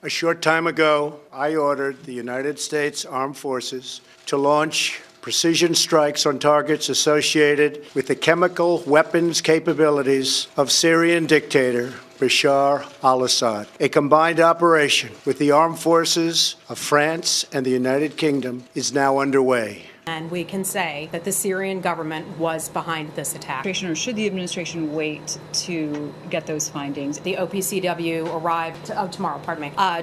A short time ago, I ordered the United States Armed Forces to launch precision strikes on targets associated with the chemical weapons capabilities of Syrian dictator Bashar al-Assad. A combined operation with the armed forces of France and the United Kingdom is now underway. And we can say that the Syrian government was behind this attack. Or should the administration wait to get those findings? The OPCW arrived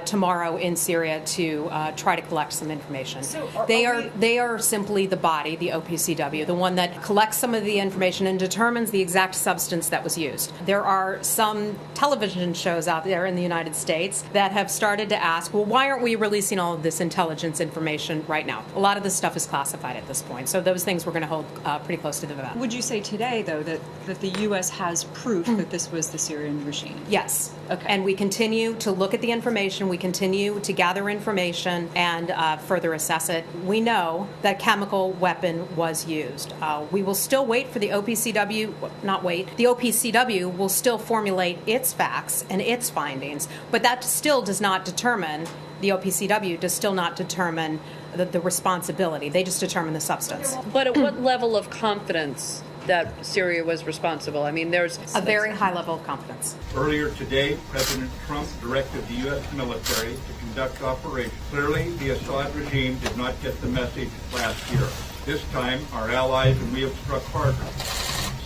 tomorrow in Syria to try to collect some information. So they are simply the body, the OPCW, the one that collects some of the information and determines the exact substance that was used. There are some television shows out there in the United States that have started to ask, well, why aren't we releasing all of this intelligence information right now? A lot of this stuff is classified at this point. So those things we're going to hold pretty close to the vest. Would you say today, though, that the U.S. has proof that this was the Syrian regime? Yes. Okay. And we continue to look at the information. We continue to gather information and further assess it. We know that chemical weapon was used. We will still wait for the OPCW, the OPCW will still formulate its facts and its findings, but that still does not determine, the OPCW does still not determine the responsibility. They just determine the substance. But at what level of confidence that Syria was responsible? I mean, there's a very high level of confidence. Earlier today, President Trump directed the U.S. military to conduct operations. Clearly, the Assad regime did not get the message last year. This time, our allies and we have struck harder.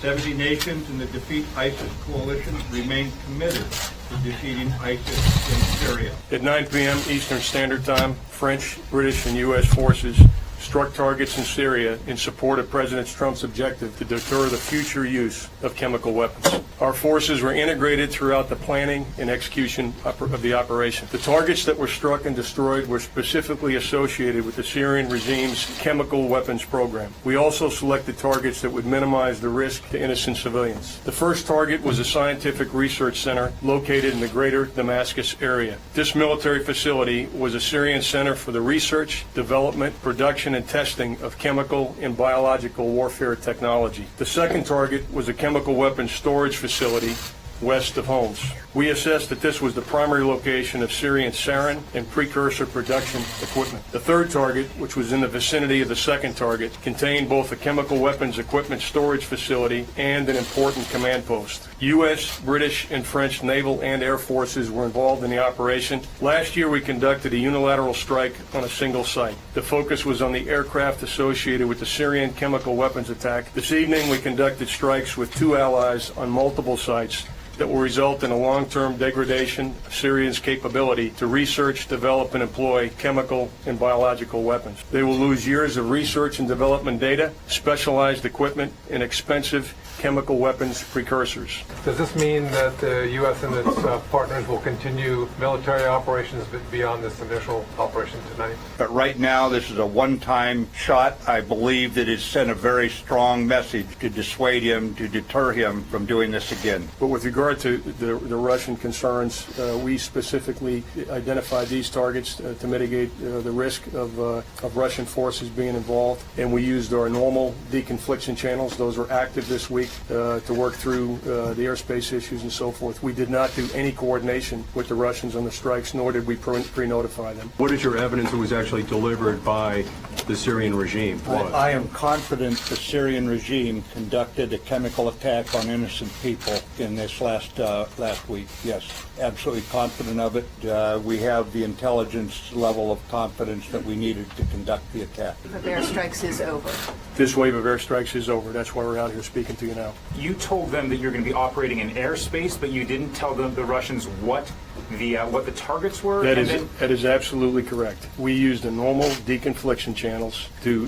70 nations in the Defeat ISIS coalition remain committed to defeating ISIS in Syria. At 9 p.m. Eastern Standard Time, French, British, and U.S. forces struck targets in Syria in support of President Trump's objective to deter the future use of chemical weapons. Our forces were integrated throughout the planning and execution of the operation. The targets that were struck and destroyed were specifically associated with the Syrian regime's chemical weapons program. We also selected targets that would minimize the risk to innocent civilians. The first target was a scientific research center located in the greater Damascus area. This military facility was a Syrian center for the research, development, production, and testing of chemical and biological warfare technology. The second target was a chemical weapons storage facility west of Homs. We assessed that this was the primary location of Syrian sarin and precursor production equipment. The third target, which was in the vicinity of the second target, contained both a chemical weapons equipment storage facility and an important command post. U.S., British, and French naval and air forces were involved in the operation. Last year, we conducted a unilateral strike on a single site. The focus was on the aircraft associated with the Syrian chemical weapons attack. This evening, we conducted strikes with two allies on multiple sites that will result in a long-term degradation of Syria's capability to research, develop, and employ chemical and biological weapons. They will lose years of research and development data, specialized equipment, and expensive chemical weapons precursors. Does this mean that the U.S. and its partners will continue military operations beyond this initial operation tonight? But right now, this is a one-time shot. I believe that it sent a very strong message to dissuade him, to deter him from doing this again. But with regard to the Russian concerns, we specifically identified these targets to mitigate the risk of Russian forces being involved, and we used our normal deconfliction channels. Those were active this week to work through the airspace issues and so forth. We did not do any coordination with the Russians on the strikes, nor did we pre-notify them. What is your evidence that was actually delivered by the Syrian regime? I am confident the Syrian regime conducted a chemical attack on innocent people in this last week. Yes, absolutely confident of it. We have the intelligence level of confidence that we needed to conduct the attack. The airstrikes is over. This wave of airstrikes is over. That's why we're out here speaking to you now. You told them that you're going to be operating in airspace, but you didn't tell them, the Russians, what the targets were? That is absolutely correct. We used the normal deconfliction channels to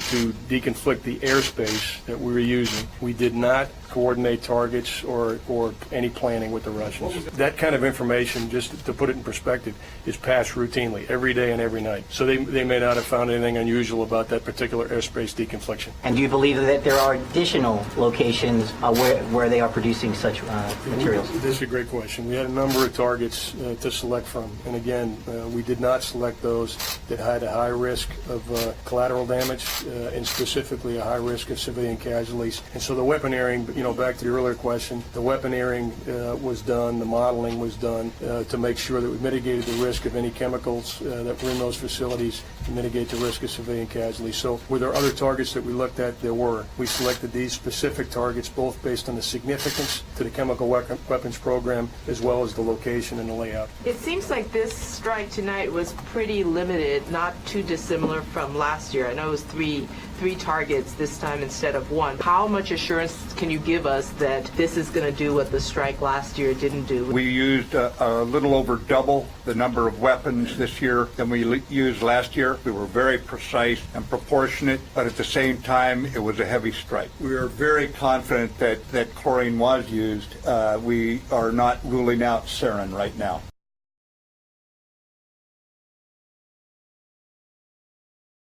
deconflict the airspace that we were using. We did not coordinate targets or any planning with the Russians. That kind of information, just to put it in perspective, is passed routinely every day and every night. So they may not have found anything unusual about that particular airspace deconfliction. And do you believe that there are additional locations where they are producing such materials? This is a great question. We had a number of targets to select from. And again, we did not select those that had a high risk of collateral damage and specifically a high risk of civilian casualties. And so the weaponry, back to the earlier question, the weaponeering was done, the modeling was done to make sure that we mitigated the risk of any chemicals that were in those facilities to mitigate the risk of civilian casualties. So were there other targets that we looked at? There were. We selected these specific targets both based on the significance to the chemical weapons program as well as the location and the layout. It seems like this strike tonight was pretty limited, not too dissimilar from last year. I know it was three targets this time instead of one. How much assurance can you give us that this is going to do what the strike last year didn't do? We used a little over double the number of weapons this year than we used last year. We were very precise and proportionate, but at the same time, it was a heavy strike. We are very confident that chlorine was used. We are not ruling out sarin right now.